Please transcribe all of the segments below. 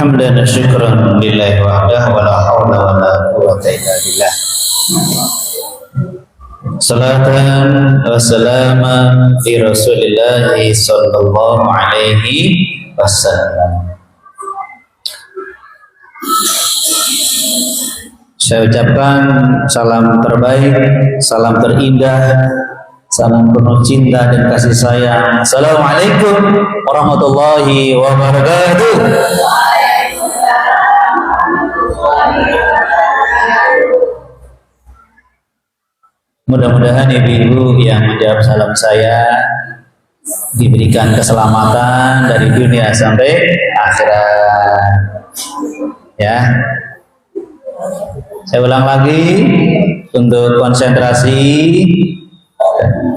Hamdan wa syukran lillahi wahdahu wa la hawla wa la quwwata illa billah. Salatan wa salaman fi Rasulillah sallallahu alaihi wasallam. Saya ucapkan salam terbaik, salam terindah, salam penuh cinta dan kasih sayang. Assalamualaikum warahmatullahi wabarakatuh. Mudah-mudahan ibu-ibu yang menjawab salam saya diberikan keselamatan dari dunia sampai akhirat. Ya. Saya ulang lagi untuk konsentrasi.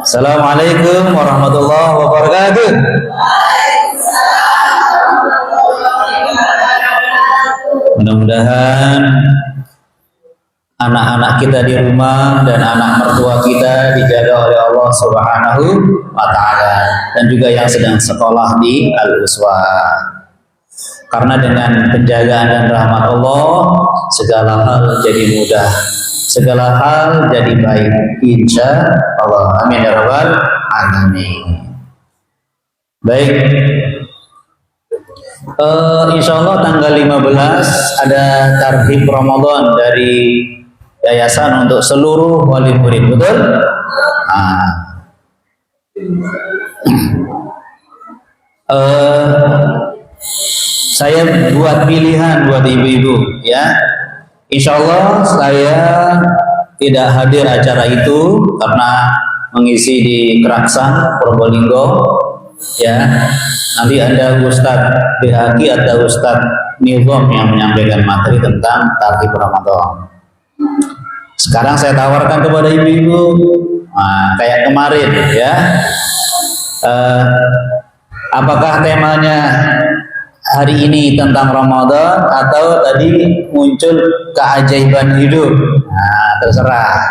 Assalamualaikum warahmatullahi wabarakatuh. Mudah-mudahan anak-anak kita di rumah dan anak mertua kita dijaga oleh Allah Subhanahu wa Ta'ala, dan juga yang sedang sekolah di Al-Uswah. Karena dengan penjagaan dan rahmat Allah, segala hal jadi mudah, segala hal jadi baik, insya Allah. Amin ya rabbal alamin. Baik, insya Allah tanggal 15 ada tarhib Ramadan dari yayasan untuk seluruh wali murid, betul? Saya buat pilihan buat ibu-ibu, ya. Insya Allah saya tidak hadir acara itu karena mengisi di Keraksan, Probolinggo, ya. Nanti ada Ustadz Bihaki atau Ustadz Nizam yang menyampaikan materi tentang tarhib Ramadan. Sekarang saya tawarkan kepada ibu-ibu, kayak kemarin, ya. Apakah temanya hari ini tentang Ramadan atau tadi muncul keajaiban hidup? Terserah.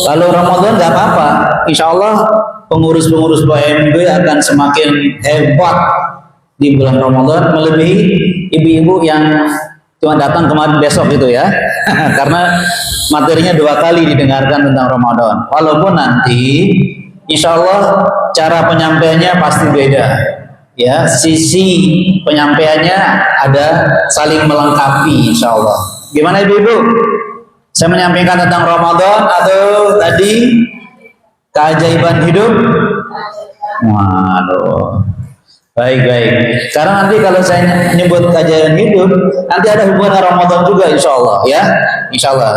Kalau Ramadan nggak apa-apa, insya Allah pengurus-pengurus PMB akan semakin hebat di bulan Ramadan, melebihi ibu-ibu yang cuma datang kemarin besok gitu, ya. Karena materinya 2 kali didengarkan tentang Ramadan. Walaupun nanti insya Allah cara penyampaiannya pasti beda, ya. Sisi penyampaiannya ada saling melengkapi, insya Allah. Gimana ibu-ibu? Saya menyampaikan tentang Ramadan atau tadi keajaiban hidup? Waduh. Baik. Sekarang nanti kalau saya nyebut keajaiban hidup, nanti ada hubungan Ramadan juga, insya Allah, ya. Insya Allah.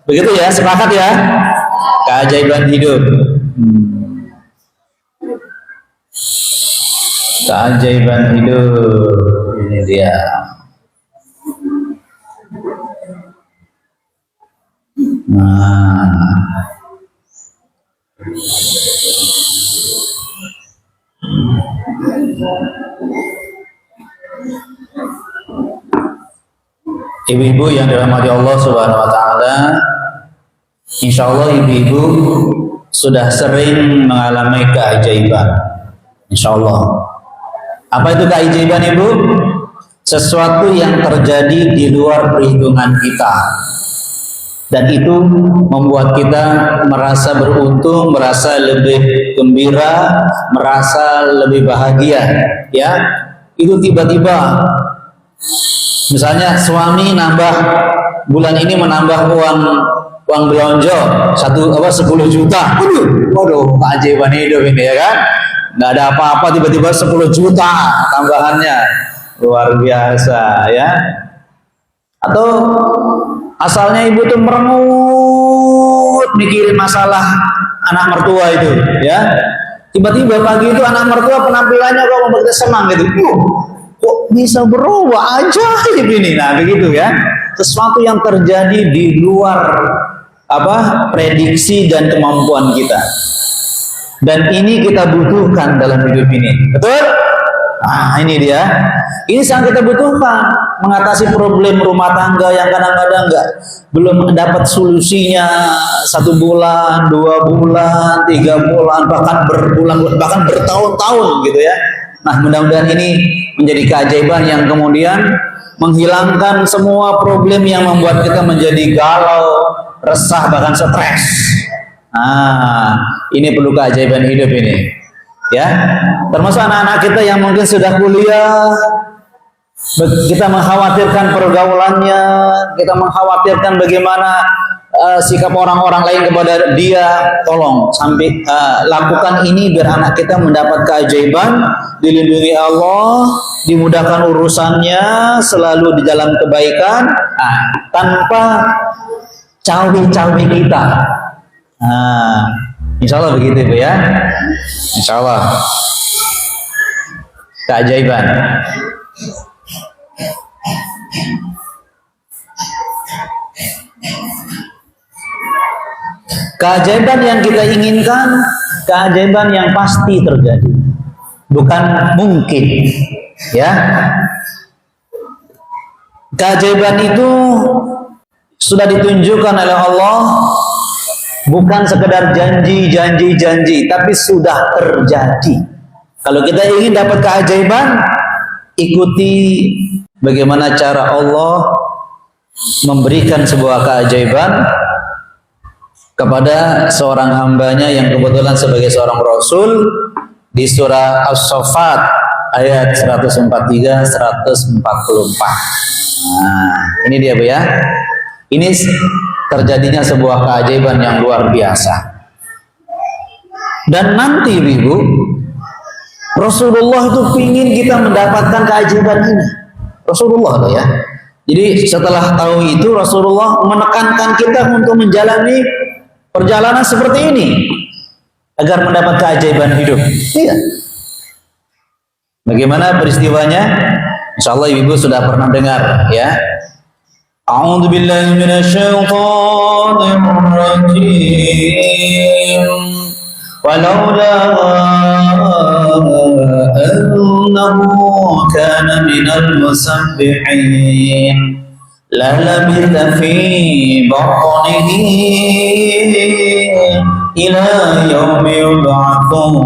Begitu ya, sepakat ya? Keajaiban hidup. Keajaiban hidup, ini dia. Ibu-ibu yang dirahmati Allah Subhanahu wa Ta'ala, insya Allah ibu-ibu sudah sering mengalami keajaiban, insya Allah. Apa itu keajaiban, ibu? Sesuatu yang terjadi di luar perhitungan kita, dan itu membuat kita merasa beruntung, merasa lebih gembira, merasa lebih bahagia, ya. Itu tiba-tiba, misalnya suami nambah, bulan ini menambah uang belanja 10 juta. Waduh, keajaiban hidup ini, ya kan? Nggak ada apa-apa, tiba-tiba 10 juta tambahannya, luar biasa, ya. Atau asalnya ibu tuh merengut mikirin masalah anak mertua itu, ya. Tiba-tiba pagi itu anak mertua penampilannya kok membuat senang gitu. Kok bisa berubah ajaib ini? Nah, begitu ya. Sesuatu yang terjadi di luar prediksi dan kemampuan kita. Dan ini kita butuhkan dalam hidup ini. Betul? Ini dia. Ini sangat kita butuhkan, mengatasi problem rumah tangga yang kadang-kadang belum dapat solusinya 1 bulan, 2 bulan, 3 bulan, bahkan berbulan, bahkan bertahun-tahun gitu, ya. Nah, mudah-mudahan ini menjadi keajaiban yang kemudian menghilangkan semua problem yang membuat kita menjadi galau, resah, bahkan stres. Nah, ini perlu keajaiban hidup ini. Ya, termasuk anak-anak kita yang mungkin sudah kuliah, kita mengkhawatirkan pergaulannya, kita mengkhawatirkan bagaimana sikap orang-orang lain kepada dia. Tolong sampai lakukan ini biar anak kita mendapat keajaiban, dilindungi Allah, dimudahkan urusannya, selalu di dalam kebaikan, tanpa cawi-cawi kita. Insya Allah begitu Bu ya. Insya Allah keajaiban. Keajaiban yang kita inginkan, keajaiban yang pasti terjadi, bukan mungkin, ya. Keajaiban itu sudah ditunjukkan oleh Allah, bukan sekedar janji, tapi sudah terjadi. Kalau kita ingin dapat keajaiban, ikuti bagaimana cara Allah memberikan sebuah keajaiban kepada seorang hambanya yang kebetulan sebagai seorang Rasul di surah As-Saffat ayat 143-144. Nah, ini dia Bu ya. Ini terjadinya sebuah keajaiban yang luar biasa. Dan nanti Ibu, Rasulullah itu ingin kita mendapatkan keajaiban ini. Rasulullah loh ya. Jadi setelah tahu itu Rasulullah menekankan kita untuk menjalani perjalanan seperti ini agar mendapat keajaiban hidup. Iya. Bagaimana peristiwanya? Insyaallah ibu sudah pernah dengar ya. A'udzu billahi minasyaitonir rajim. Walaula annahu kana minal musabbihin لَلَبِثَ فِي بَطْنِهِ إِلَى يَوْمِ يُبْعَثُونَ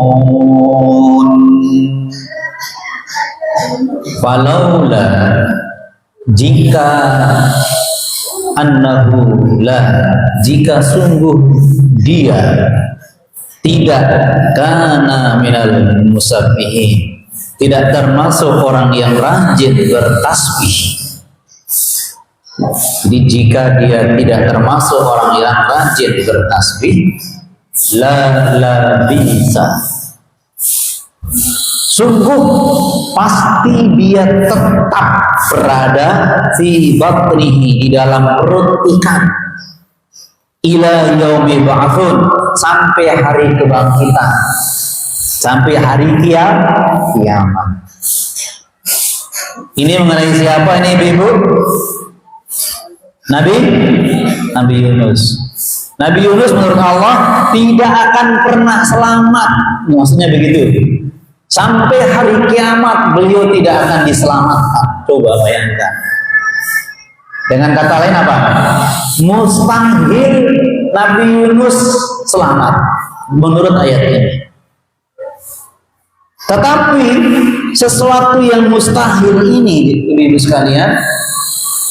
فَلَوْلَا jika annahu la jika sungguh dia tidak kana minal musabbihin, tidak termasuk orang yang rajin bertasbih. Jadi jika dia tidak termasuk orang yang rajin bertasbih, la bisa. Sungguh pasti dia tetap berada fi batnihi, di dalam perut ikan, ila yaumi ba'tsun, sampai hari kebangkitan, sampai hari kiamat. Ini mengenai siapa ini Ibu? Nabi Yunus. Nabi Yunus menurut Allah tidak akan pernah selamat. Maksudnya begitu. Sampai hari kiamat beliau tidak akan diselamatkan. Coba bayangkan. Dengan kata lain apa? Mustahil Nabi Yunus selamat menurut ayat ini. Tetapi sesuatu yang mustahil ini, ibu-ibu sekalian,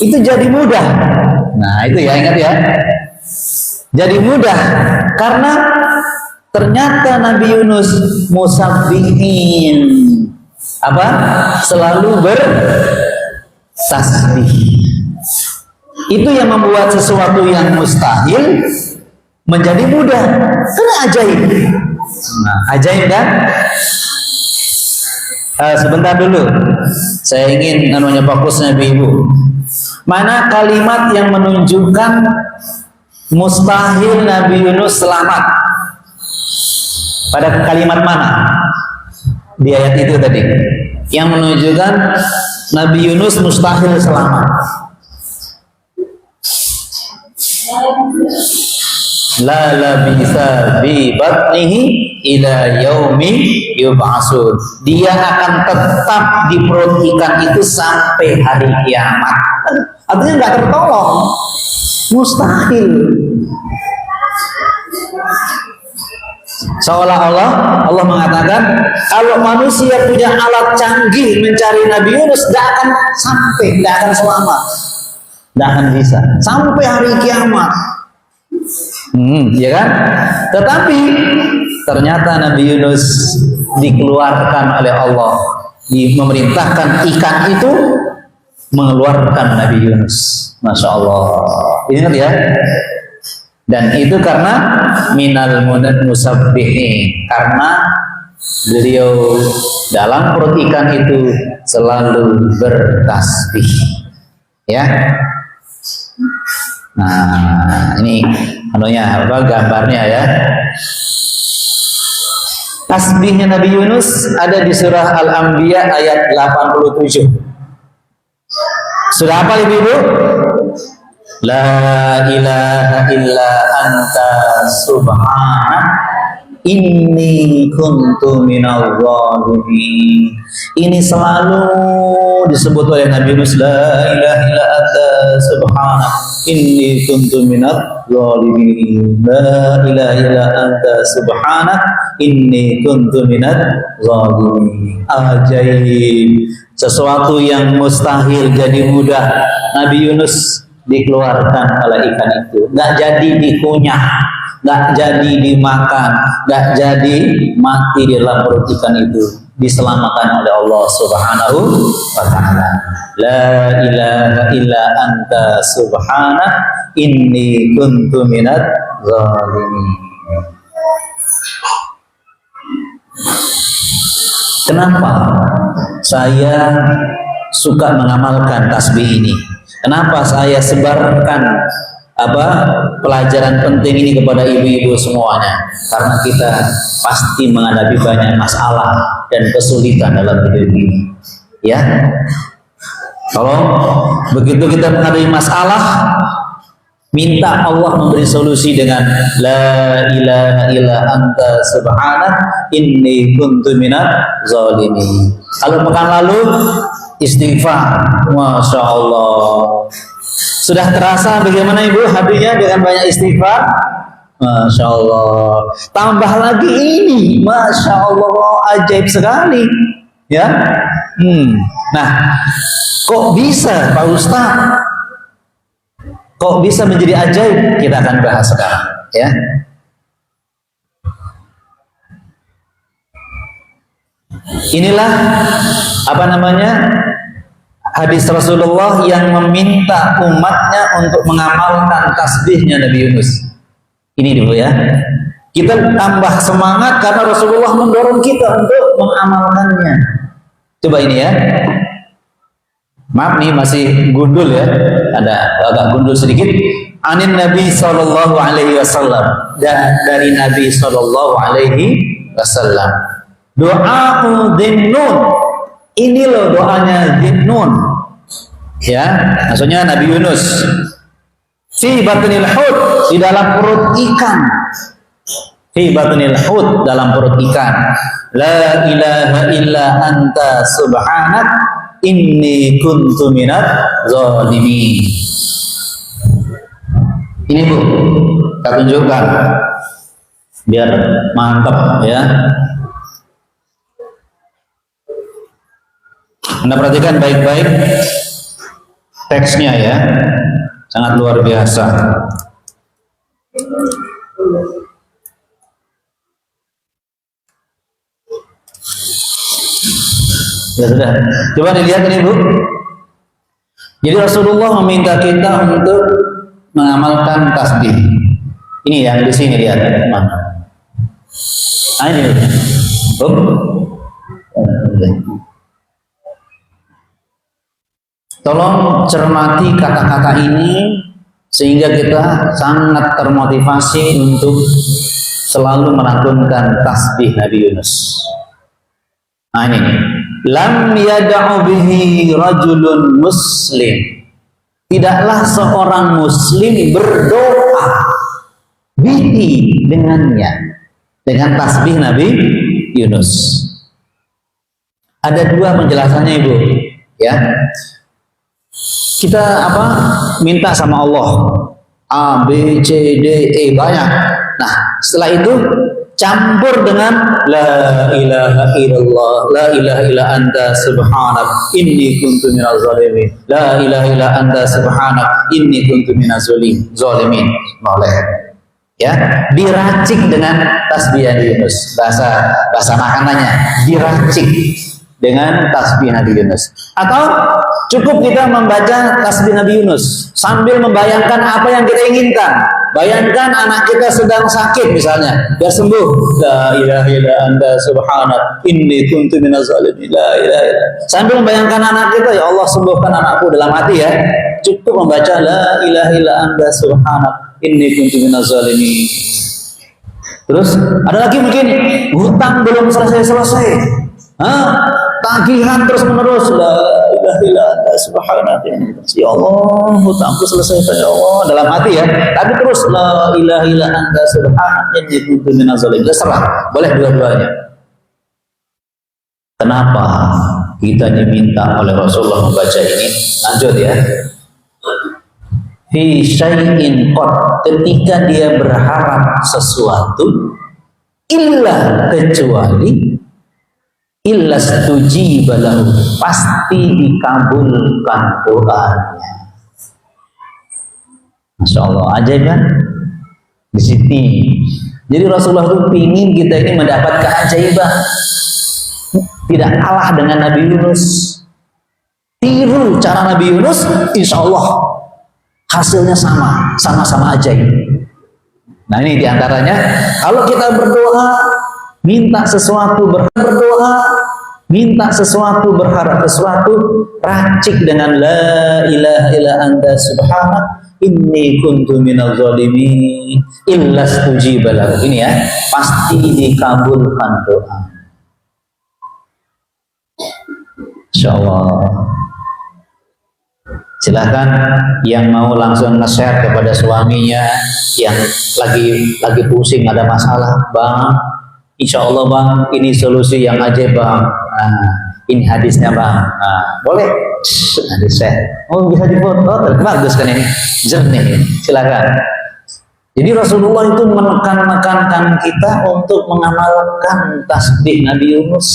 itu jadi mudah. Nah itu ya, ingat ya, jadi mudah karena ternyata Nabi Yunus musabbihin, apa? Selalu bertasbih. Itu yang membuat sesuatu yang mustahil menjadi mudah. Karena ajaib. Nah, ajaib kan? Sebentar dulu, saya ingin namanya fokusnya Ibu. Mana kalimat yang menunjukkan mustahil Nabi Yunus selamat? Pada kalimat mana? Di ayat itu tadi, yang menunjukkan Nabi Yunus mustahil selamat. La labisa bi batnihi ila yaumi yub'atsun. Dia akan tetap di perut ikan itu sampai hari kiamat. Artinya nggak tertolong, mustahil. Seolah-olah Allah mengatakan kalau manusia punya alat canggih mencari Nabi Yunus, tidak akan sampai, tidak akan selamat, tidak akan bisa sampai hari kiamat. Ya kan? Tetapi ternyata Nabi Yunus dikeluarkan oleh Allah, memerintahkan ikan itu mengeluarkan Nabi Yunus. Masya Allah. Ingat ya. Dan itu karena minal musabbihin, karena beliau dalam perut ikan itu selalu bertasbih. Ya. Nah, ini anunya apa gambarnya ya. Tasbihnya Nabi Yunus ada di surah Al-Anbiya ayat 87. Surah apa Ibu-ibu? La ilaha illa anta subhanak inni kuntu minal zalimin. Ini selalu disebut oleh Nabi Yunus, la ilaha illa anta subhanak inni kuntu minal zalimin. La ilaha illa anta subhanak inni kuntu minal zalimin. Ajaib, sesuatu yang mustahil jadi mudah. Nabi Yunus dikeluarkan oleh ikan itu, nggak jadi dikunyah, nggak jadi dimakan, nggak jadi mati di dalam perut ikan itu, diselamatkan oleh Allah Subhanahu wa Ta'ala. La ilaha illa anta subhanak inni kuntu minadz zalimin. Kenapa saya suka mengamalkan tasbih ini? Kenapa saya sebarkan pelajaran penting ini kepada ibu-ibu semuanya? Karena kita pasti menghadapi banyak masalah dan kesulitan dalam hidup ini. Ya, kalau begitu kita menghadapi masalah, minta Allah memberi solusi dengan la ilaha illa anta subhanak inni kuntu minadz zalimin. Kalau pekan lalu istighfar, Masya Allah. Sudah terasa bagaimana Ibu hatinya dengan banyak istighfar? Masya Allah. Tambah lagi ini, Masya Allah, ajaib sekali. Ya, Nah, kok bisa Pak Ustaz? Kok bisa menjadi ajaib? Kita akan bahas sekarang, ya. Inilah hadis Rasulullah yang meminta umatnya untuk mengamalkan tasbihnya Nabi Yunus. Ini dulu ya. Kita tambah semangat karena Rasulullah mendorong kita untuk mengamalkannya. Coba ini ya. Maaf nih masih gundul ya. Ada agak gundul sedikit. Anin Nabi sallallahu alaihi wasallam. Dari Nabi sallallahu alaihi wasallam. Doa Dhinnun. Ini loh doanya Dhinnun. Ya, maksudnya Nabi Yunus. Fi batnil hut, di dalam perut ikan. Fi batnil hut, dalam perut ikan. La ilaha illa anta subhanak inni kuntu minadz zalimin. Ini Bu, kita tunjukkan biar mantap ya. Anda perhatikan baik-baik teksnya ya, sangat luar biasa. Ya sudah, coba dilihat ini Bu. Jadi Rasulullah meminta kita untuk mengamalkan tasbih. Ini yang di sini lihat mana? Nah, ini Bu. Tolong cermati kata-kata ini sehingga kita sangat termotivasi untuk selalu melantunkan tasbih Nabi Yunus. Nah ini, lam yada'u bihi rajulun muslim. Tidaklah seorang muslim berdoa bihi dengannya, dengan tasbih Nabi Yunus. Ada dua penjelasannya Ibu, ya. Kita minta sama Allah A, B, C, D, E banyak. Nah setelah itu campur dengan la ilaha illallah, la ilaha illa anta subhanak inni kuntu minaz zalimin, la ilaha illa anta subhanak inni kuntu minaz zalimin. Boleh ya, diracik dengan tasbih Nabi Yunus, bahasa makanannya diracik dengan tasbih Nabi Yunus. Atau cukup kita membaca tasbih Nabi Yunus sambil membayangkan apa yang kita inginkan. Bayangkan anak kita sedang sakit misalnya, biar sembuh. La ilaha illa anta subhanak inni kuntu minaz zalimin. La ilaha illa. Sambil membayangkan anak kita, ya Allah sembuhkan anakku, dalam hati ya. Cukup membaca la ilaha illa anta subhanak inni kuntu minaz zalimin. Terus ada lagi mungkin hutang belum selesai-selesai. Tagihan terus menerus, la ilaha illa anta subhanaka ya Allah hutangku selesaikan ya Allah, dalam hati ya, tapi terus la ilaha illa anta subhanaka inni kuntu minaz zalimin. Terserah, boleh dua-duanya. Kenapa kita diminta oleh Rasulullah membaca ini? Lanjut ya. Fi syai'in qad, ketika dia berharap sesuatu, illa kecuali illa stujiba lahu, pasti dikabulkan doanya. Masya Allah, ajaib kan? Di sini. Jadi Rasulullah itu ingin kita ini mendapat keajaiban, tidak kalah dengan Nabi Yunus. Tiru cara Nabi Yunus, insya Allah hasilnya sama-sama ajaib. Nah ini diantaranya, kalau kita berdoa, minta sesuatu, minta sesuatu, berharap sesuatu, racik dengan la ilaha illa anta subhanak inni kuntu minaz zalimin illa stujiba lahu. Ini ya, pasti dikabulkan doa. Insyaallah. Silahkan yang mau langsung nge-share kepada suaminya yang lagi pusing, ada masalah, Bang, insya Allah Bang, ini solusi yang ajaib Bang. Nah, ini hadisnya Bang. Nah, boleh hadisnya. Oh bisa difoto, bagus kan ini, jernih. Silakan. Jadi Rasulullah itu menekankan kita untuk mengamalkan tasbih Nabi Yunus.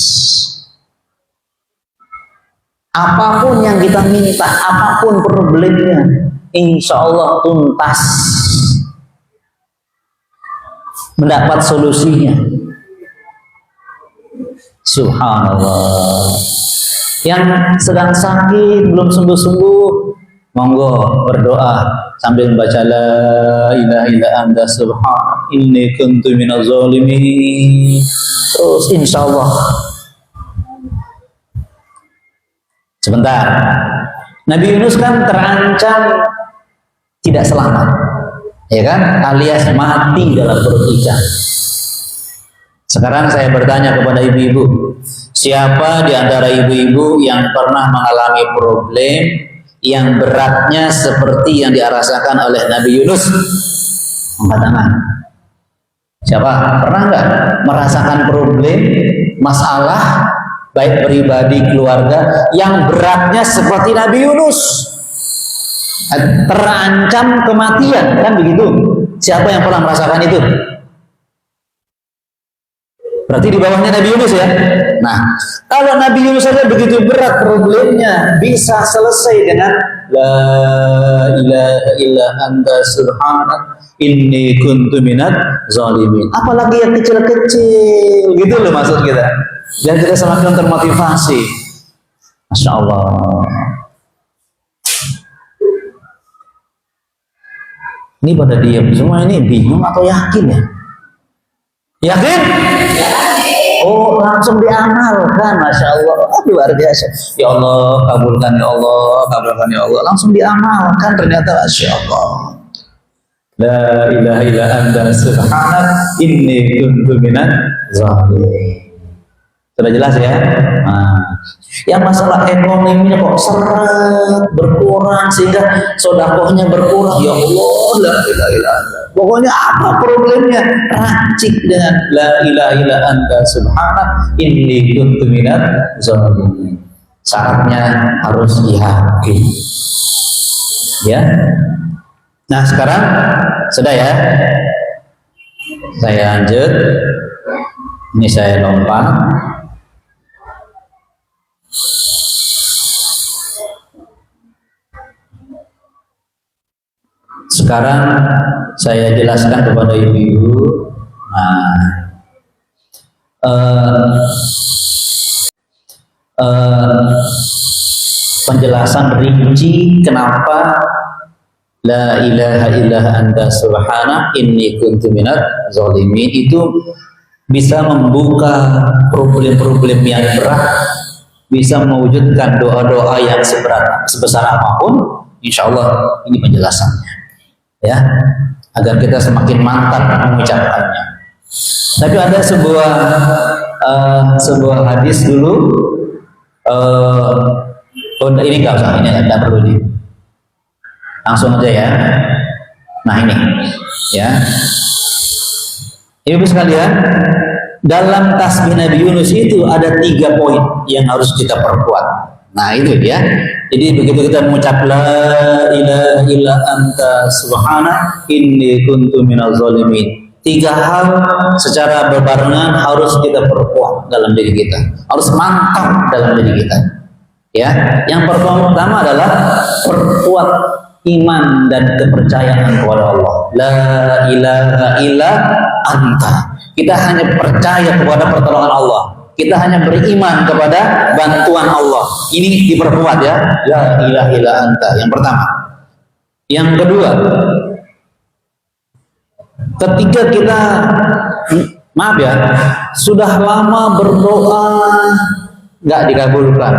Apapun yang kita minta, apapun problemnya, insya Allah tuntas, mendapat solusinya. Subhanallah. Yang sedang sakit belum sembuh-sembuh, monggo berdoa sambil membaca la ilaha illa anta subhanak inni kuntu minaz zalimin. Terus insya Allah. Sebentar, Nabi Yunus kan terancam tidak selamat, ya kan, alias mati dalam perut ikan. Sekarang saya bertanya kepada ibu-ibu, siapa di antara ibu-ibu yang pernah mengalami problem yang beratnya seperti yang dirasakan oleh Nabi Yunus? Angkat tangan. Siapa? Pernah nggak merasakan problem, masalah, baik pribadi, keluarga, yang beratnya seperti Nabi Yunus, terancam kematian, kan begitu? Siapa yang pernah merasakan itu? Berarti di bawahnya Nabi Yunus ya. Nah, kalau Nabi Yunus saja begitu berat problemnya, bisa selesai dengan la ilaha illa anta subhanak inni kuntu minaz zalimin. Apalagi yang kecil-kecil, gitu loh maksud kita. Dan kita semakin termotivasi. Masya Allah. Ini pada diam semua, ini bingung atau yakin ya? Yakin? Oh, langsung diamalkan, Masya Allah. Luar biasa. Ya Allah, kabulkan ya Allah, kabulkan ya Allah. Langsung diamalkan, ternyata Masya Allah. La ilaha illa anta subhanak inni kuntu minaz zalimin. Sudah jelas ya? Nah, yang masalah ekonominya kok seret berkurang sehingga sodakohnya berkurang, ya Allah, la ilaha illa anta. Pokoknya apa problemnya, racik dengan la ilaha illa anta subhanak inni kuntu minaz zalimin. Syaratnya harus yakin. Ya. Nah, sekarang sudah ya. Saya lanjut. Ini saya lompat. Sekarang saya jelaskan kepada ibu-ibu. Penjelasan rinci kenapa la ilaha illa anta subhana inni kuntu minadz zalimin itu bisa membuka problem-problem yang berat, bisa mewujudkan doa-doa yang sebesar apapun. Insya Allah ini penjelasannya, ya, agar kita semakin mantap mengucapkannya. Tapi ada sebuah hadis dulu. Ini nggak usah, ini nggak perlu di, langsung aja ya. Nah ini, ya, ibu sekalian, dalam tasbih Nabi Yunus itu ada 3 poin yang harus kita perkuat. Nah itu ya. Jadi begitu kita mengucap la ilaha illa anta subhana inni kuntu minaz zalimin, 3 hal secara berbarengan harus kita perkuat dalam diri kita, harus mantap dalam diri kita. Ya, yang pertama adalah perkuat iman dan kepercayaan kepada Allah. La ilaha illa anta. Kita hanya percaya kepada pertolongan Allah. Kita hanya beriman kepada bantuan Allah. Ini diperkuat ya. La ilaha illa anta. Yang pertama. Yang kedua, ketika kita maaf ya, sudah lama berdoa nggak dikabulkan.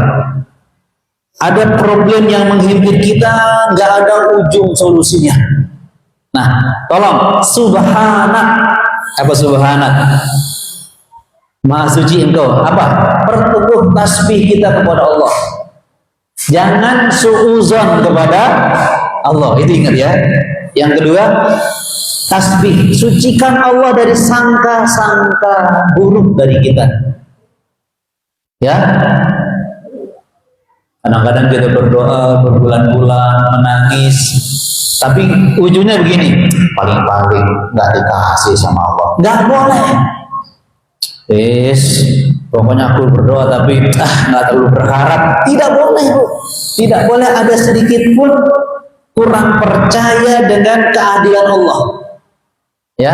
Ada problem yang menghimpit kita, nggak ada ujung solusinya. Nah, tolong subhanak. Apa subhanak? Maha suci engkau. Apa? Perteguh tasbih kita kepada Allah. Jangan suuzon kepada Allah. Itu ingat ya. Yang kedua, tasbih. Sucikan Allah dari sangka-sangka buruk dari kita. Ya. Kadang-kadang kita berdoa berbulan-bulan, menangis, tapi ujungnya begini, paling-paling nggak dikasih sama Allah. Nggak boleh. Pokoknya aku berdoa tapi nggak terlalu berharap. Tidak boleh, Bu. Tidak boleh ada sedikit pun kurang percaya dengan keadilan Allah. Ya,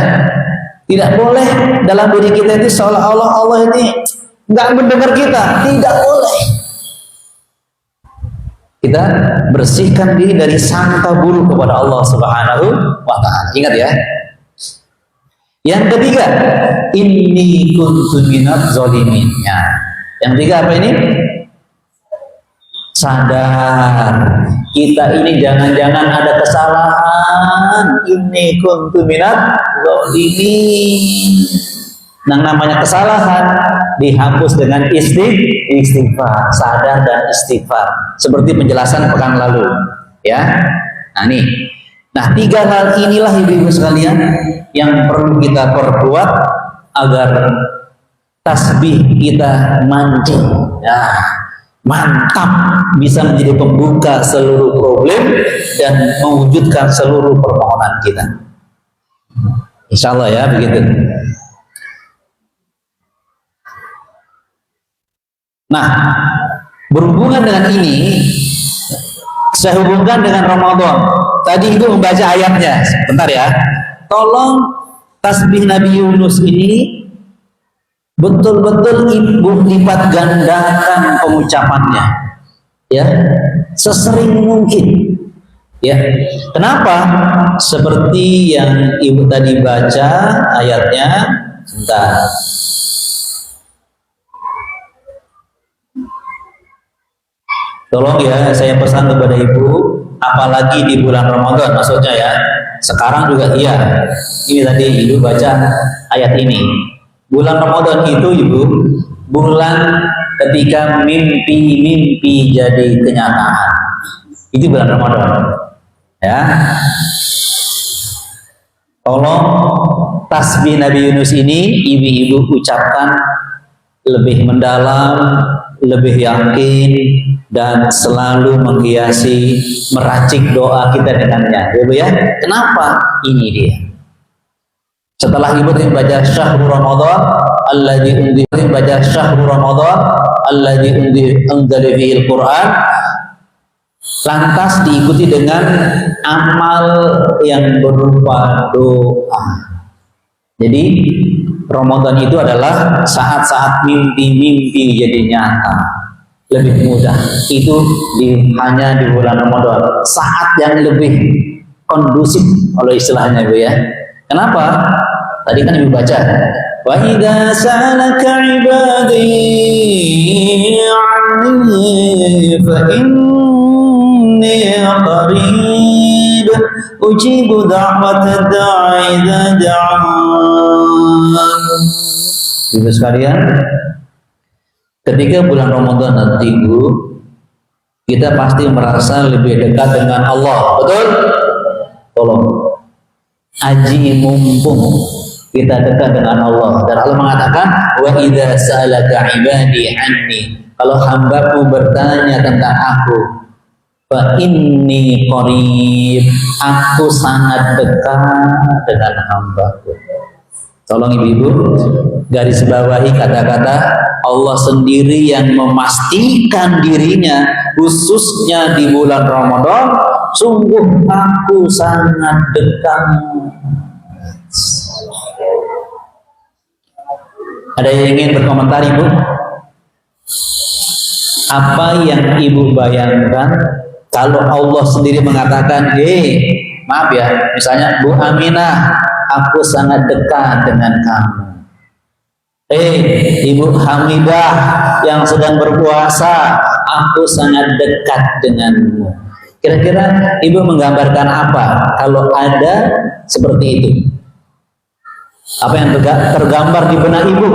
tidak boleh dalam diri kita itu seolah-olah Allah ini nggak mendengar kita. Tidak boleh. Kita bersihkan diri dari sangka buruk kepada Allah Subhanahu wa ta'ala. Ingat ya. Yang ketiga, inni kuntu minadz zalimin. Yang ketiga apa ini? Sadar kita ini jangan-jangan ada kesalahan. Inni kuntu minadz zalimin. Nah, namanya kesalahan dihapus dengan istighfar, sadar dan istighfar. Seperti penjelasan pekan lalu, ya. Nah, nih. Nah, 3 hal inilah ibu-ibu sekalian yang perlu kita perkuat agar tasbih kita mancing. Nah, mantap, bisa menjadi pembuka seluruh problem dan mewujudkan seluruh permohonan kita. Insya Allah ya, begitu. Nah, berhubungan dengan ini, saya hubungkan dengan Ramadan. Tadi itu membaca ayatnya. Bentar ya. Tolong tasbih Nabi Yunus ini betul-betul ibu lipat gandakan pengucapannya. Ya, sesering mungkin. Ya. Kenapa? Seperti yang ibu tadi baca ayatnya. Bentar. Tolong ya, saya pesan kepada ibu, apalagi di bulan Ramadan maksudnya ya. Sekarang juga iya. Ini tadi ibu baca ayat ini. Bulan Ramadan itu ibu, bulan ketika mimpi-mimpi jadi kenyataan. Itu bulan Ramadan. Ya. Tolong tasbih Nabi Yunus ini ibu-ibu ucapkan lebih mendalam, lebih yakin, dan selalu menghiasi, meracik doa kita dengannya, ya Bu ya. Kenapa? Ini dia. Setelah ibu baca syahrul Ramadan alladzi baca syahrul Ramadan alladzi unzila fihil Quran, lantas diikuti dengan amal yang berupa doa. Jadi Ramadan itu adalah saat-saat mimpi-mimpi jadi nyata, lebih mudah. Itu hanya di bulan Ramadan, saat yang lebih kondusif kalau istilahnya Bu ya. Kenapa? Tadi kan Ibu baca, wa idza sa'alaka 'ibadi 'anni fa inni qarib ujibu da'watad da'i idza da'an. Ibu sekalian, ketika bulan Ramadan nanti Bu, kita pasti merasa lebih dekat dengan Allah. Betul? Tolong aji mumpung kita dekat dengan Allah. Dan Allah mengatakan, wa idza sa'alaka 'ibadi 'anni, kalau hambaku bertanya tentang aku, fa inni qarib, aku sangat dekat dengan hambaku. Tolong ibu-ibu garis bawahi kata-kata Allah sendiri yang memastikan dirinya khususnya di bulan Ramadan, sungguh aku sangat dekat. Ada yang ingin berkomentar Ibu? Apa yang Ibu bayangkan kalau Allah sendiri mengatakan, maaf ya, misalnya Bu Aminah, aku sangat dekat dengan kamu. Ibu Hamidah yang sedang berpuasa, aku sangat dekat denganmu. Kira-kira Ibu menggambarkan apa kalau ada seperti itu? Apa yang tergambar di benak Ibu?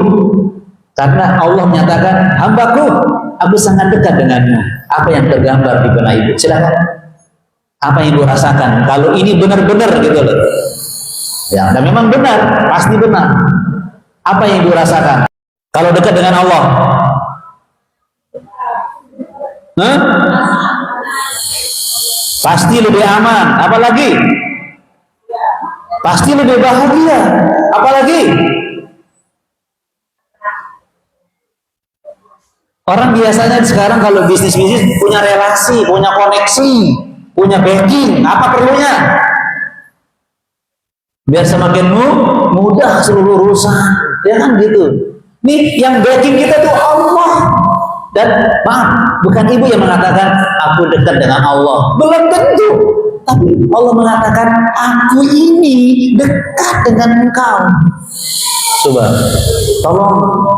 Karena Allah menyatakan, hambaku, aku sangat dekat denganmu. Apa yang tergambar di benak Ibu? Silakan. Apa yang Ibu rasakan? Kalau ini benar-benar gitu loh. Ya, dan memang benar, pasti benar. Apa yang Ibu rasakan kalau dekat dengan Allah? Pasti lebih aman. Apalagi? Pasti lebih bahagia. Apalagi? Orang biasanya sekarang kalau bisnis punya relasi, punya koneksi, punya backing. Apa perlunya? Biar semakin mudah seluruh urusan, ya kan gitu. Nih yang backing kita tuh Allah. Dan maaf, bukan Ibu yang mengatakan aku dekat dengan Allah, belum tentu. Tapi Allah mengatakan aku ini dekat dengan engkau. Coba,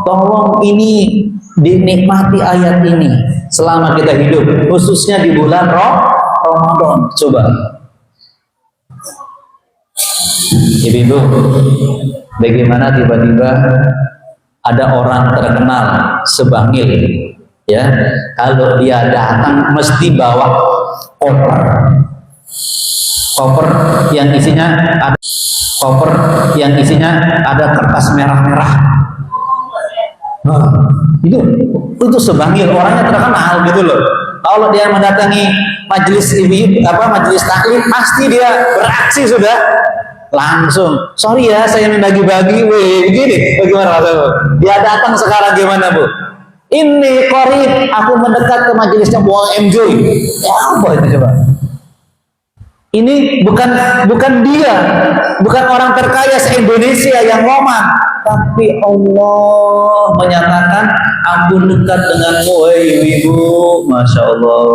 tolong ini dinikmati ayat ini selama kita hidup, khususnya di bulan Ramadan. Coba. Ibu, bagaimana tiba-tiba ada orang terkenal sebangil, ya, kalau dia datang mesti bawa koper yang isinya ada kertas merah-merah. Nah, itu sebangil, orangnya terkenal gitu loh. Kalau dia mendatangi majelis taklim, pasti dia beraksi sudah. Langsung, sorry ya, saya ingin bagi-bagi, begini, bagaimana rasanya? Dia datang sekarang gimana Bu? Ini qarib, aku mendekat ke majelisnya, mau enjoy. Ya apa itu coba? Ini bukan dia, bukan orang terkaya se-Indonesia yang ngomong, tapi Allah menyatakan, aku dekat denganmu, ibu, masya Allah.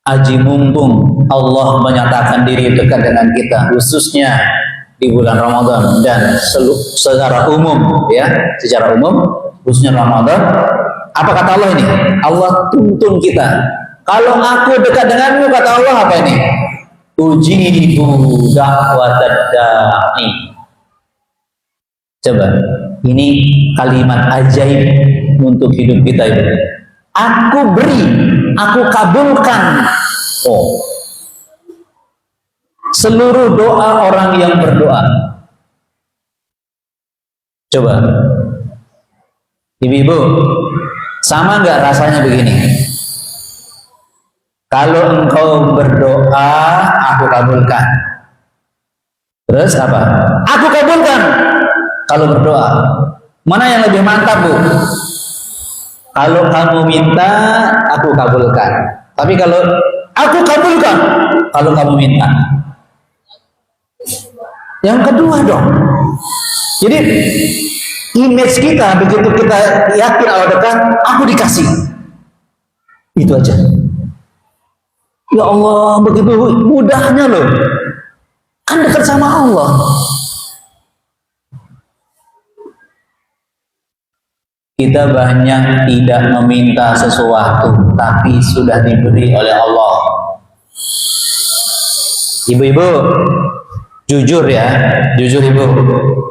Aji mumpung Allah menyatakan diri dekat dengan kita, khususnya di bulan Ramadan dan secara umum, ya, secara umum khususnya Ramadan. Apa kata Allah ini? Allah tuntun kita. Kalau aku dekat denganmu, kata Allah apa ini? Ujibu da'watad da'i. Coba, ini kalimat ajaib untuk hidup kita ini. Aku beri, aku kabulkan. Seluruh doa orang yang berdoa. Coba, ibu-ibu, sama nggak rasanya begini? Kalau engkau berdoa, aku kabulkan. Terus apa? Aku kabulkan. Kalau berdoa, mana yang lebih mantap, Bu? Kalau kamu minta, aku kabulkan. Tapi kalau aku kabulkan, kalau kamu minta. Yang kedua dong. Jadi image kita begitu kita yakin Allah dekat, aku dikasih. Itu aja. Ya Allah, begitu mudahnya loh. Kan dekat sama Allah. Kita banyak tidak meminta sesuatu, tapi sudah diberi oleh Allah. Ibu-ibu, jujur ya, jujur ibu.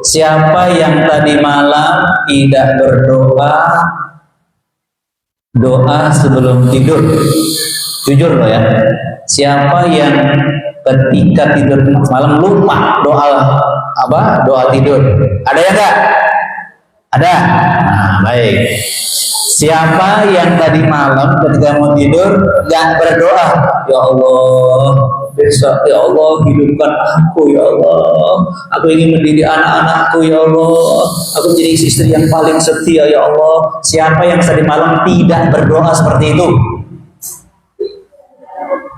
Siapa yang tadi malam tidak berdoa, doa sebelum tidur? Jujur loh ya. Siapa yang ketika tidur malam lupa doa apa? Doa tidur. Ada ya enggak? Ada? Nah, baik. Siapa yang tadi malam ketika mau tidur nggak berdoa, ya Allah, besok ya Allah hidupkan aku ya Allah, aku ingin mendidik anak-anakku ya Allah, aku menjadi istri yang paling setia ya Allah. Siapa yang tadi malam tidak berdoa seperti itu?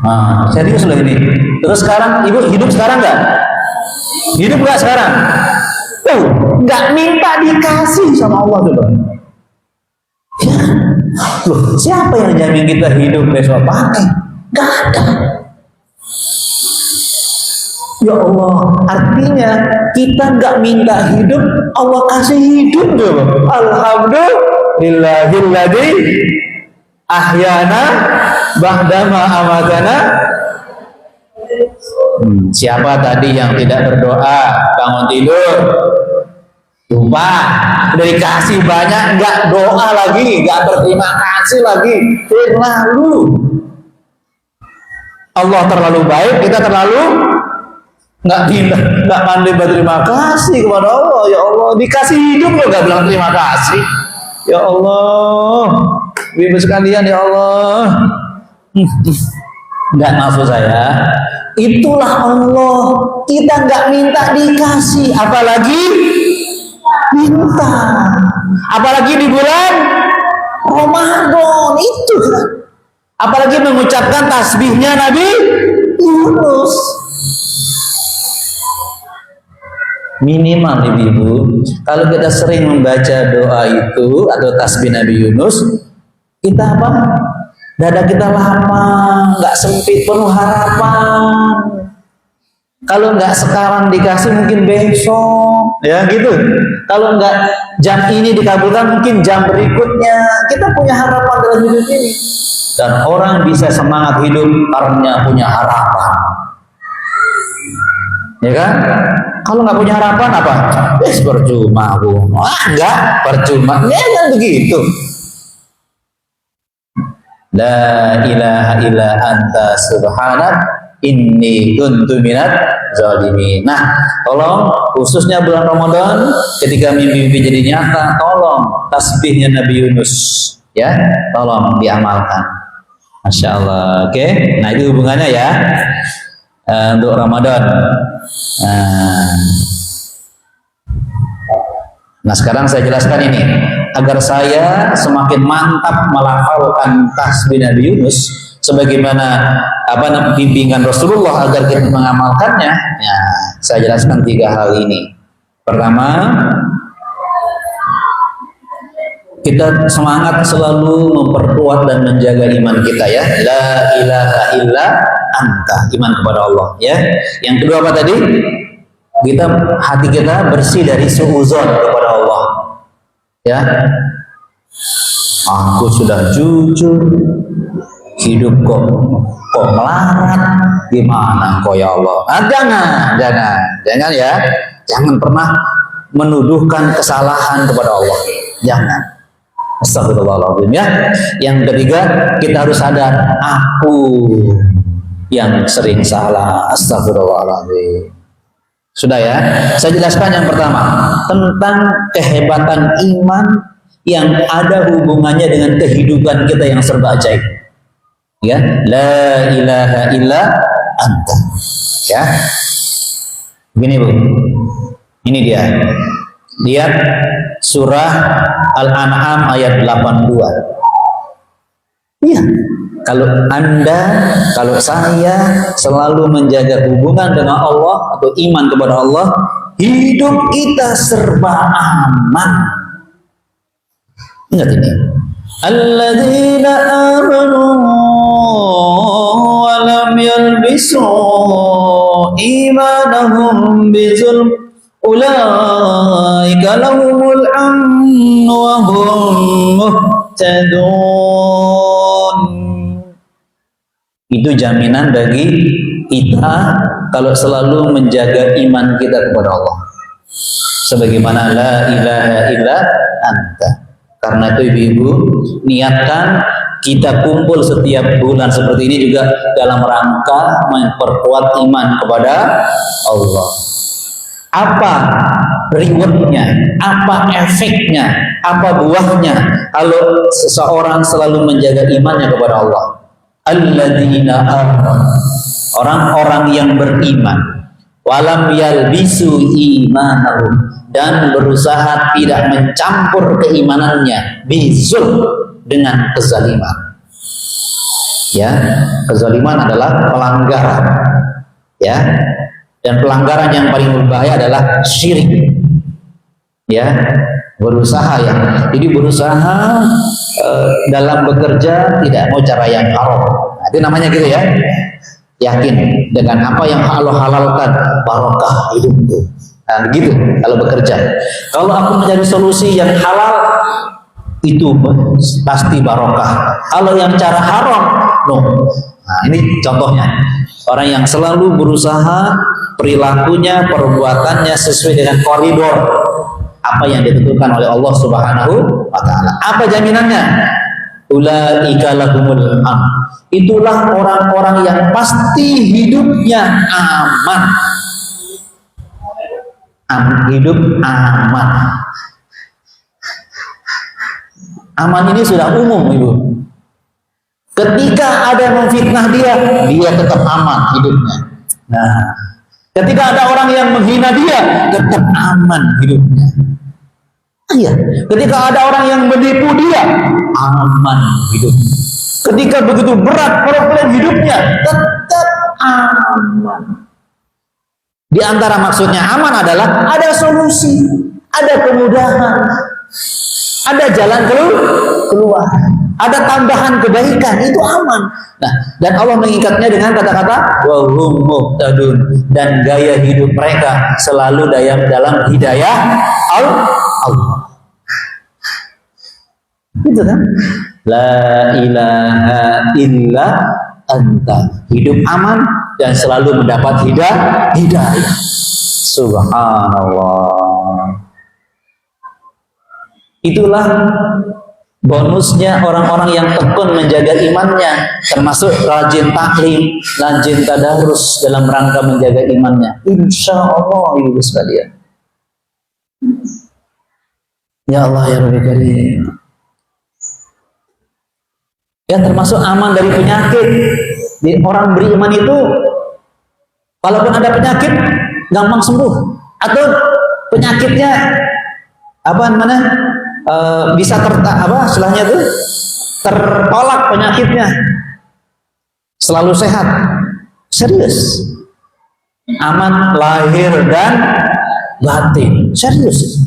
Nah, serius loh ini. Terus sekarang ibu hidup sekarang nggak? Hidup nggak sekarang? Nggak minta dikasih sama Allah coba. Ya. Loh, siapa yang jamin kita hidup besok pakai? Nggak ada. Ya Allah, artinya kita nggak minta hidup, Allah kasih hidup coba. Alhamdulillahilladzi ahyana ba'dama amatana. Siapa tadi yang tidak berdoa bangun tidur lupa udah dikasih banyak nggak doa lagi, nggak berterima kasih lagi, terlalu Allah terlalu baik, kita terlalu nggak pandai berterima kasih kepada Allah. Ya Allah, dikasih hidup lo nggak bilang terima kasih. Ya Allah, ibu sekalian, ya Allah. Nggak, maksud saya itulah Allah. Kita nggak minta dikasih, apalagi minta, apalagi di bulan Ramadan itu, apalagi mengucapkan tasbihnya Nabi Yunus. Minimal ibu-ibu, kalau kita sering membaca doa itu atau tasbih Nabi Yunus, kita apa? Dada kita lapang, nggak sempit, penuh harapan. Kalau nggak sekarang dikasih, mungkin besok, ya gitu. Kalau nggak jam ini dikabulkan, mungkin jam berikutnya. Kita punya harapan dalam hidup ini. Dan orang bisa semangat hidup karena punya harapan. Ya kan? Kalau nggak punya harapan apa? Percuma, Bu. Nggak, percuma. Ya kan begitu. La ilaha illa anta subhanak inni kuntu minat zalimin. Nah, tolong khususnya bulan Ramadan ketika mimpi-mimpi jadi nyata, tolong tasbihnya Nabi Yunus ya, tolong diamalkan. Masya Allah. Oke, nah itu hubungannya ya untuk Ramadan. Nah sekarang saya jelaskan ini agar saya semakin mantap melafalkan tasbih Nabi Yunus sebagaimana bimbingan Rasulullah agar kita mengamalkannya. Ya, saya jelaskan 3 hal ini. Pertama, kita semangat selalu memperkuat dan menjaga iman kita ya. La ilaha illa anta, iman kepada Allah ya. Yang kedua apa tadi? Hati kita bersih dari suudzon kepada Allah. Ya. Aku sudah jujur, hidup kok melarat, gimana kok ya Allah? Jangan ya. Jangan pernah menuduhkan kesalahan kepada Allah. Jangan. Astagfirullahaladzim ya. Yang ketiga, kita harus sadar aku yang sering salah. Astagfirullahaladzim. Sudah ya, saya jelaskan yang pertama tentang kehebatan iman yang ada hubungannya dengan kehidupan kita yang serba ajaib. Ya, la ilaha illa anta. Ya. Begini Bu. Ini dia. Lihat surah Al-An'am ayat 82. Iya. Kalau Anda, kalau saya selalu menjaga hubungan dengan Allah atau iman kepada Allah, hidup kita serba aman. Ingat ini. Alladzina amanu wa lam yalbisu imanahum bizulm ulaika lahumul amn wa hum muhtadun. Itu jaminan bagi kita kalau selalu menjaga iman kita kepada Allah. Sebagaimana la ilaha illa anta. Karena itu ibu-ibu, niatkan kita kumpul setiap bulan seperti ini juga dalam rangka memperkuat iman kepada Allah. Apa rewardnya, apa efeknya, apa buahnya kalau seseorang selalu menjaga imannya kepada Allah? Alladzina amanu, orang-orang yang beriman, walam yalbisu imanahum, dan berusaha tidak mencampur keimanannya bizul, dengan kezaliman. Ya, kezaliman adalah pelanggaran. Ya, dan pelanggaran yang paling berbahaya adalah syirik. Ya, berusaha ya. Jadi berusaha dalam bekerja tidak mau cara yang haram. Nah, itu namanya gitu ya. Yakin dengan apa yang Allah halalkan, barokah hidupku. Nah, gitu kalau bekerja. Kalau aku mencari solusi yang halal, itu pasti barokah. Kalau yang cara haram, no. Nah, ini contohnya. Orang yang selalu berusaha perilakunya, perbuatannya sesuai dengan koridor apa yang ditentukan oleh Allah Subhanahu wa taala. Apa jaminannya? Ulaika lahumul amn. Itulah orang-orang yang pasti hidupnya aman. Hidup aman. Aman ini sudah umum, Ibu. Ketika ada yang memfitnah dia tetap aman hidupnya. Nah, ketika ada orang yang menghina dia, tetap aman hidupnya. Iya. Ketika ada orang yang menipu dia, aman hidupnya. Ketika begitu berat problem hidupnya, tetap aman. Di antara maksudnya aman adalah ada solusi, ada kemudahan, ada jalan keluar, ada tambahan kebaikan, itu aman. Nah, dan Allah mengikatnya dengan kata-kata wa hum muhtadun, dan gaya hidup mereka selalu dalam hidayah Allah. Itu kan? La ilaha illa anta. Hidup aman dan selalu mendapat hidayah. Subhanallah. Itulah bonusnya orang-orang yang tekun menjaga imannya, termasuk rajin taklim, rajin tadarus dalam rangka menjaga imannya. Insya Allah, ibu sekalian. Ya Allah ya Rabbi Karim. Ya, termasuk aman dari penyakit. Di orang beriman itu, walaupun ada penyakit, gampang sembuh. Atau penyakitnya bisa istilahnya tuh tertolak penyakitnya, selalu sehat, serius, aman lahir dan batin, serius.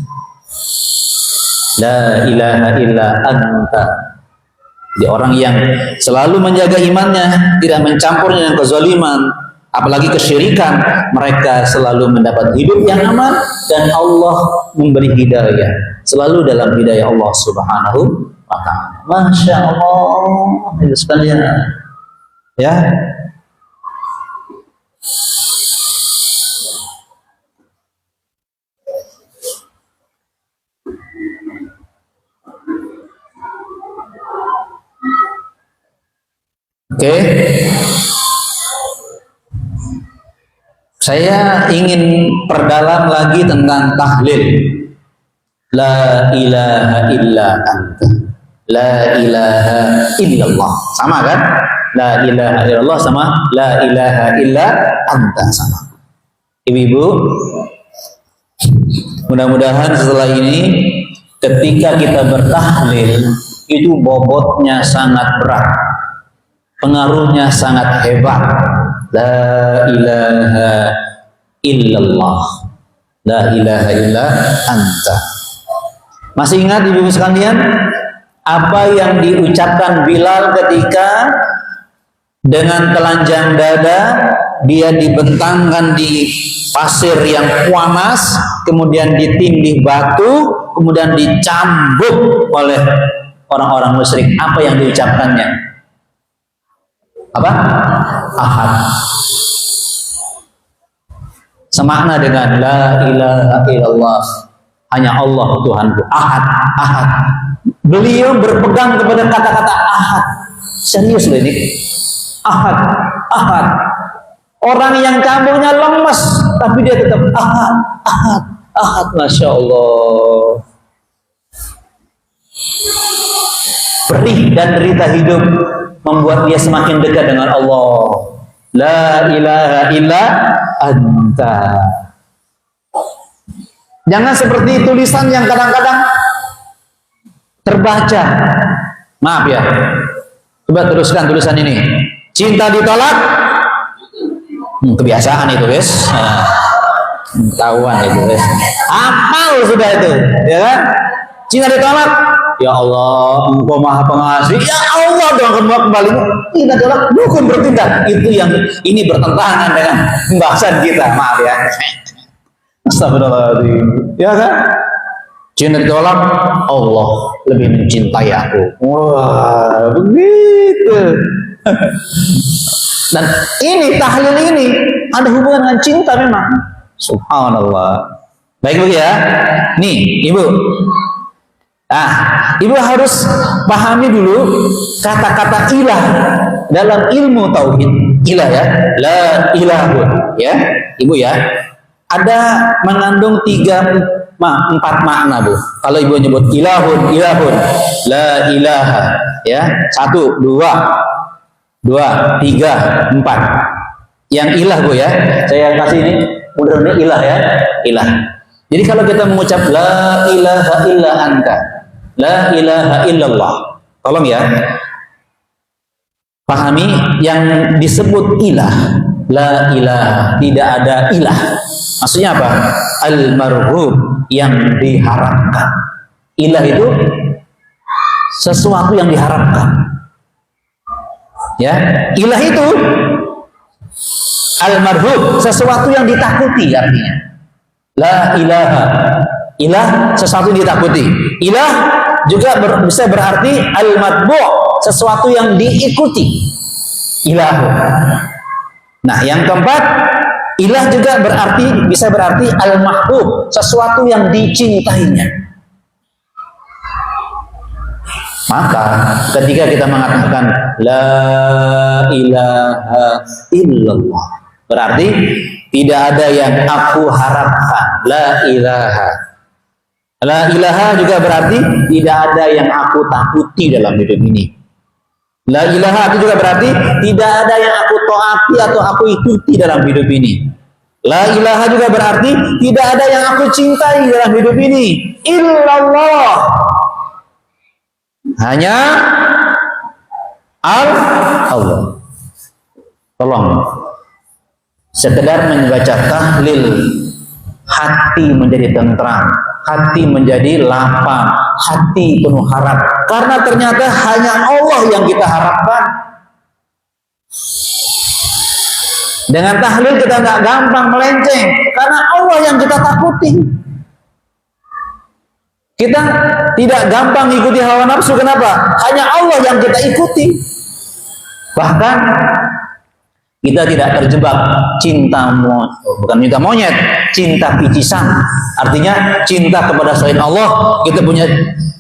La ilaha illa anta. Di orang yang selalu menjaga imannya, tidak mencampurnya dengan kezaliman, apalagi kesyirikan, mereka selalu mendapat hidup yang aman dan Allah memberi hidayah, selalu dalam hidayah Allah Subhanahu wa taala. Masya Allah, itu sekalian. Ya. Oke. Saya ingin perdalam lagi tentang tahlil. La ilaha illa anta. La ilaha illallah. Sama kan? La ilaha illallah sama la ilaha illa anta sama. Ibu-ibu, mudah-mudahan setelah ini ketika kita bertahlil itu bobotnya sangat berat, pengaruhnya sangat hebat. La ilaha illallah, la ilaha illa anta. Masih ingat ibu sekalian apa yang diucapkan Bilal ketika dengan telanjang dada dia dibentangkan di pasir yang panas, kemudian ditindih batu, kemudian dicambuk oleh orang-orang musyrik. Apa yang diucapkannya? Apa? Ahad. Semakna dengan la ilaha illallah, hanya Allah Tuhanku. Ahad, ahad. Beliau berpegang kepada kata-kata ahad. Serius loh ini. Ahad, ahad. Orang yang cambuknya lemes, tapi dia tetap ahad, ahad, ahad. Masya Allah. Perih dan derita hidup membuat dia semakin dekat dengan Allah. La ilaha illa anta. Jangan seperti tulisan yang kadang-kadang terbaca. Maaf ya. Coba teruskan tulisan ini. Cinta ditolak. Kebiasaan itu, guys. Ketahuan itu, guys. Hafal sudah itu, ya kan? Cinta ditolak. Ya Allah, Engkau Maha Pengasih. Ya Allah, dong kembali. Cinta ditolak, dukun bertindak. Itu yang ini bertentangan dengan pembahasan kita. Maaf ya. Astagfirullahaladzim. Ya kan? Cinta ditolak, Allah lebih mencintai aku. Wah, begitu. Dan ini tahlil ini ada hubungan dengan cinta memang. Subhanallah. Baik Bu ya. Nih, Ibu. Nah, Ibu harus pahami dulu kata-kata ilah dalam ilmu tauhid. Ilah ya. La ilahun ya. Ibu ya. Ada mengandung 4 makna Bu. Kalau Ibu nyebut ilahun, ilahun, la ilaha ya. 1, 2, 3, 4. Yang ilah Bu ya. Saya kasih ini mudah-mudahan ilah ya. Ilah. Jadi kalau kita mengucap la ilaha illa anta, la ilaha illallah. Tolong ya. Pahami yang disebut ilah. La ilaha, tidak ada ilah. Maksudnya apa? Al-marhub, yang diharapkan. Ilah itu sesuatu yang diharapkan. Ya, ilah itu al-marhub, sesuatu yang ditakuti artinya. La ilaha, ilah sesuatu yang ditakuti. Ilah juga bisa berarti al-matbu', sesuatu yang diikuti. Ilahu. Nah, yang keempat, ilah juga bisa berarti al-mahbub, sesuatu yang dicintainya. Maka ketika kita mengatakan la ilaha illallah, berarti tidak ada yang aku harapkan. La ilaha. La ilaha juga berarti tidak ada yang aku takuti dalam hidup ini. La ilaha itu juga berarti tidak ada yang aku taati atau aku ikuti dalam hidup ini. La ilaha juga berarti tidak ada yang aku cintai dalam hidup ini. Illallah. Hanya Allah. Tolong. Sekedar membaca tahlil, hati menjadi tentram, hati menjadi lapang, hati penuh harap. Karena ternyata hanya Allah yang kita harapkan. Dengan tahlil kita nggak gampang melenceng, karena Allah yang kita takuti. Kita tidak gampang ikuti hawa nafsu. Kenapa? Hanya Allah yang kita ikuti. Bahkan kita tidak terjebak cinta bukan cinta monyet, cinta picisan. Artinya cinta kepada selain Allah. Kita punya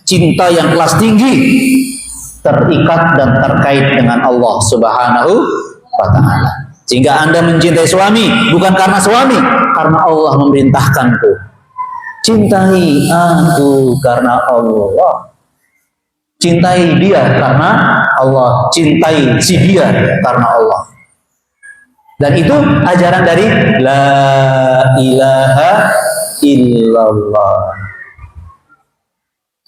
cinta yang kelas tinggi, terikat dan terkait dengan Allah Subhanahu wa ta'ala. Sehingga Anda mencintai suami bukan karena suami, karena Allah memerintahkanku. Cintai aku karena Allah. Cintai dia karena Allah, cintai si dia karena Allah. Dan itu ajaran dari la ilaha illallah.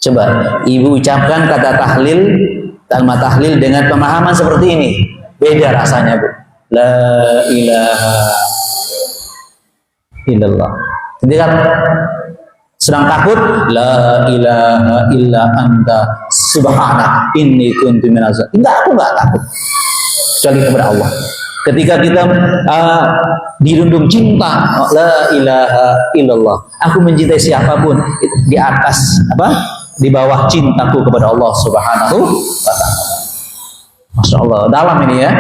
Coba ibu ucapkan kata tahlil, kalimat tahlil dengan pemahaman seperti ini. Beda rasanya, Bu. La ilaha illallah. Ketika sedang takut, la ilaha illa anta subhanak inni kuntu minaz zalimin. Enggak, aku enggak takut kecuali kepada Allah. Ketika kita dirundung cinta, la ilaha illallah, aku mencintai siapapun di atas di bawah cintaku kepada Allah Subhanahu wa taala. Masya Allah, dalam ini ya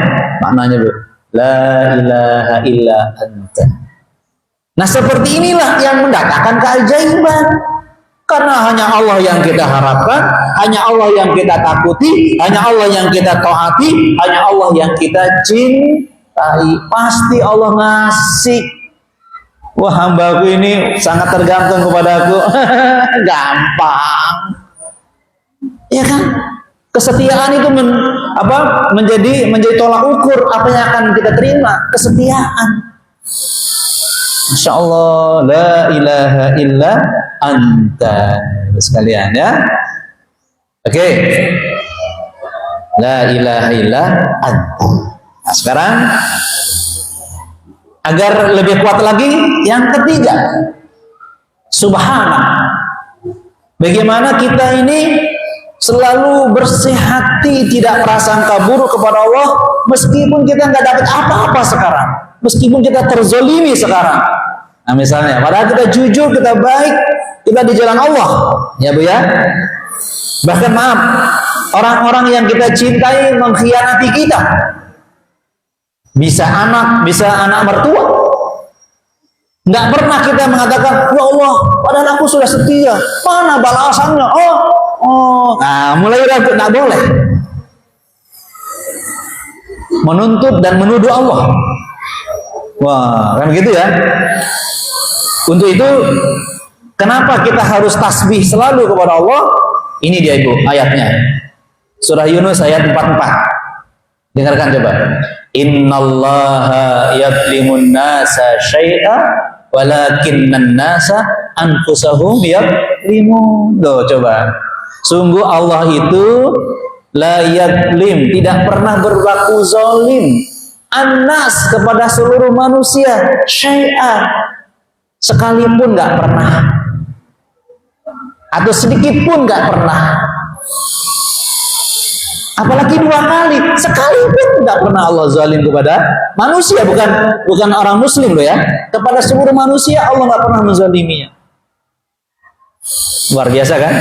maknanya, Bu. La ilaha illa anta. Nah, seperti inilah yang mendatangkan keajaiban. Karena hanya Allah yang kita harapkan, hanya Allah yang kita takuti, hanya Allah yang kita taati, hanya Allah yang kita cintai. Pasti Allah ngasih. Wah, hambaku ini sangat tergantung kepadaku. Gampang. Ya kan? Kesetiaan itu menjadi tolak ukur apa yang akan kita terima. Kesetiaan. Masya Allah, la ilaha illa anta. Sekalian ya. Oke. La ilaha illa anta. Nah, sekarang agar lebih kuat lagi yang ketiga, subhanallah. Bagaimana kita ini selalu bersih hati, tidak prasangka buruk kepada Allah, meskipun kita nggak dapat apa-apa sekarang, meskipun kita terzolimi sekarang. Nah, misalnya, padahal kita jujur, kita baik, kita di jalan Allah, ya Bu ya. Bahkan maaf, orang-orang yang kita cintai mengkhianati kita. Bisa anak mertua. Nggak pernah kita mengatakan, ya Allah, padahal aku sudah setia, mana balasannya? Nah, mulai nggak boleh menuntut dan menuduh Allah. Wah, kan gitu ya. Untuk itu, kenapa kita harus tasbih selalu kepada Allah? Ini dia Ibu ayatnya. Surah Yunus ayat 44. Dengarkan coba. Innallaha yadlimun nasa syai'a walakinnan nasa anfusahum yadlimun. Loh, coba. Sungguh Allah itu la yadlim, tidak pernah berlaku zalim. Annas, kepada seluruh manusia, syai'a, sekalipun nggak pernah, atau sedikit pun nggak pernah. Apalagi 2 kali, sekalipun nggak pernah Allah zalim kepada manusia, bukan orang muslim loh ya. Kepada seluruh manusia Allah nggak pernah menzaliminya. Luar biasa kan?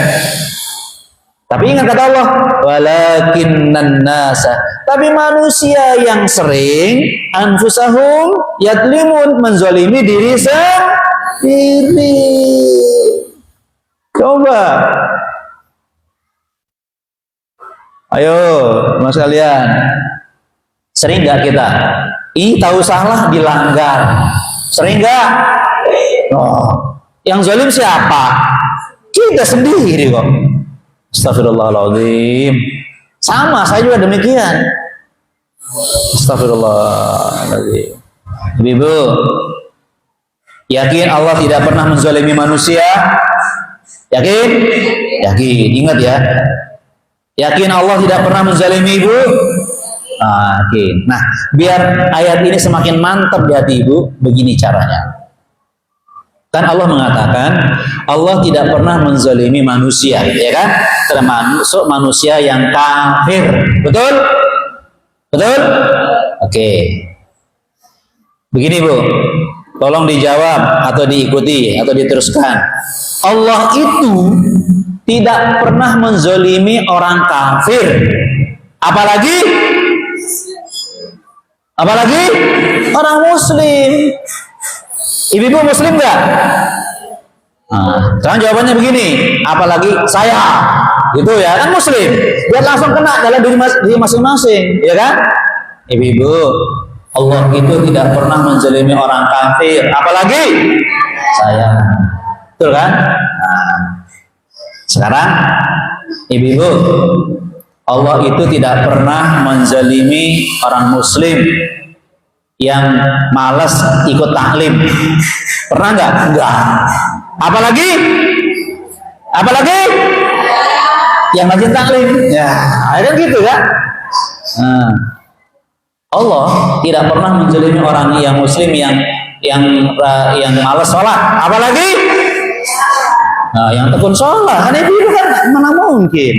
Tapi ingat kata Allah, walakinnan nasa, tapi manusia yang sering anfusahum yadlimun, menzalimi diri sendiri. Coba. Ayo, mas kalian, sering nggak kita? Tahu salah dilanggar, sering nggak? Yang zalim siapa? Kita sendiri kok. Astagfirullahaladzim. Sama, saya juga demikian. Astagfirullahaladzim. Ibu, yakin Allah tidak pernah menzalimi manusia? Yakin? Yakin. Ingat ya. Yakin Allah tidak pernah menzalimi ibu? Yakin. Nah, biar ayat ini semakin mantap di hati ibu, begini caranya. Kan Allah mengatakan Allah tidak pernah menzalimi manusia, ya kan? Termasuk manusia yang kafir. Betul? Betul? Oke. Begini Bu, tolong dijawab atau diikuti atau diteruskan. Allah itu tidak pernah menzalimi orang kafir. Apalagi orang muslim. Ibu muslim nggak? Sekarang jawabannya begini, apalagi saya, gitu ya, kan muslim, dia langsung kena dalam diri masing-masing, ya kan? Ibu, Allah itu tidak pernah menzalimi orang kafir, apalagi saya, betul kan? Nah, sekarang Ibu-ibu, Allah itu tidak pernah menzalimi orang muslim yang malas ikut taklim. Pernah nggak? Enggak. Apalagi yang rajin taklim. Ya, ada gitu kan? Nah, Allah tidak pernah menzalimi orang yang muslim yang malas sholat. Apalagi yang tekun sholat. Kan itu kan mana mungkin?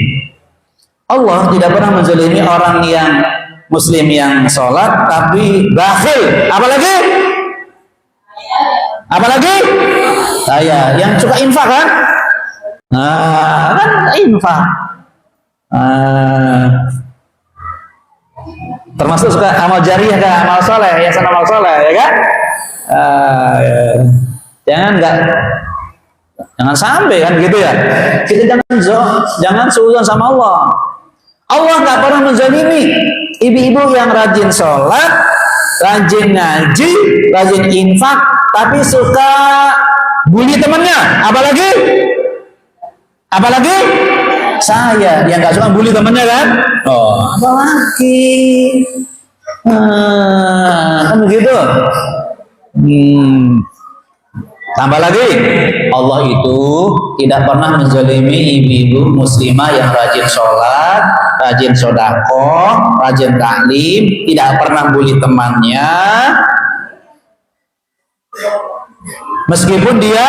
Allah tidak pernah menzalimi orang yang muslim yang sholat tapi bakhil. Apalagi saya yang suka infak kan? Kan infak. Termasuk suka amal jariah kan, amal soleh, yayasan amal soleh, ya kan? Jangan sampai kan gitu ya. Kita jangan suudzon sama Allah. Allah nggak pernah menzalimi ibu-ibu yang rajin sholat, rajin ngaji, rajin infak, tapi suka bully temannya. Apalagi saya yang nggak suka bully temannya kan? Apalagi kan begitu. Tambah lagi, Allah itu tidak pernah menzalimi ibu-ibu muslimah yang rajin sholat, rajin sedekah, rajin taklim, tidak pernah bully temannya, meskipun dia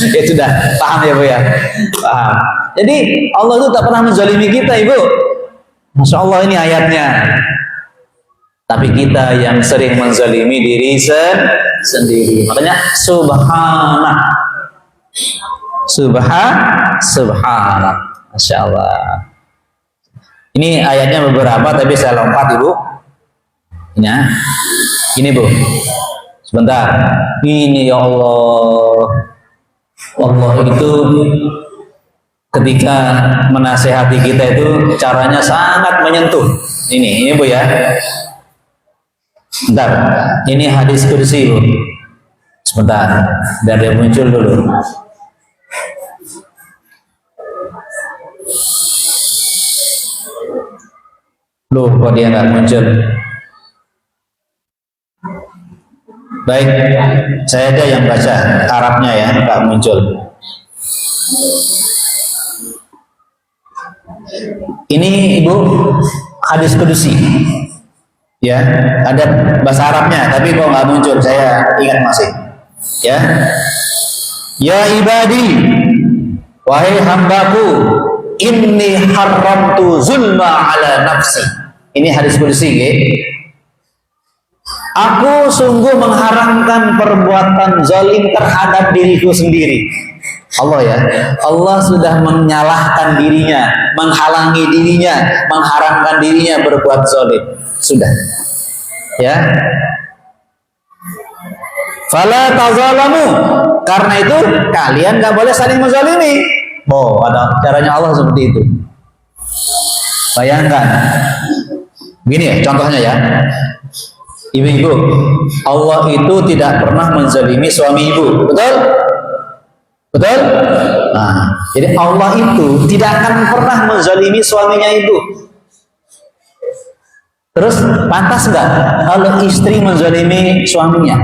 ya sudah paham ya Bu ya, paham. Jadi Allah itu tak pernah menzalimi kita, Ibu. Masya Allah ini ayatnya. Tapi kita yang sering menzalimi diri sendiri. Makanya subhanallah. Masya Allah. Ini ayatnya beberapa, tapi saya lompat Ibu. Ini Bu. Sebentar. Ini ya Allah. Allah itu ketika menasehati kita itu caranya sangat menyentuh. Ini Bu ya. Bentar, ini hadis kursi Bu. Sebentar, biar dia muncul dulu. Loh, kok dia nggak muncul? Baik, saya ada yang baca Arabnya ya, nggak muncul. Ini Ibu hadis kudusi. Ya, ada bahasa Arabnya, tapi kok nggak muncul, saya ingat masih. Ya ibadi, wahai hambaku, inni haramtu zulma ala nafsi. Ini hadis kursi, ya. Aku sungguh mengharamkan perbuatan zalim terhadap diriku sendiri. Allah ya, Allah sudah menyalahkan dirinya, menghalangi dirinya, mengharamkan dirinya berbuat zalim. Sudah, ya. Fala tazalamu. Karena itu kalian nggak boleh saling menzalimi. Ada caranya Allah seperti itu. Bayangkan, gini ya, contohnya ya. Ibu-ibu, Allah itu tidak pernah menzalimi suami ibu, betul? Betul? Nah, jadi Allah itu tidak akan pernah menzalimi suaminya ibu. Terus pantas nggak kalau istri menzalimi suaminya?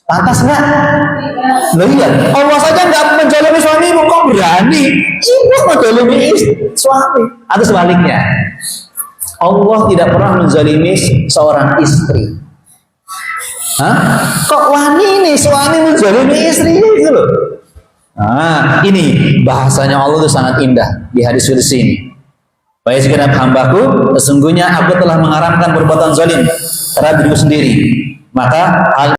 Pantas nggak? Loh iya, Allah saja nggak menzalimi suami ibu, kok berani? Ibu menzalimi suami. Atau sebaliknya, Allah tidak pernah menzalimi seorang istri. Kok wani nih suami menzalimi istrinya gitu loh? Nah, ini bahasanya Allah itu sangat indah di hadis kursi ini. Wahai segenap hambaku, sesungguhnya aku telah mengharamkan perbuatan zalim terhadap diriku sendiri. Maka hal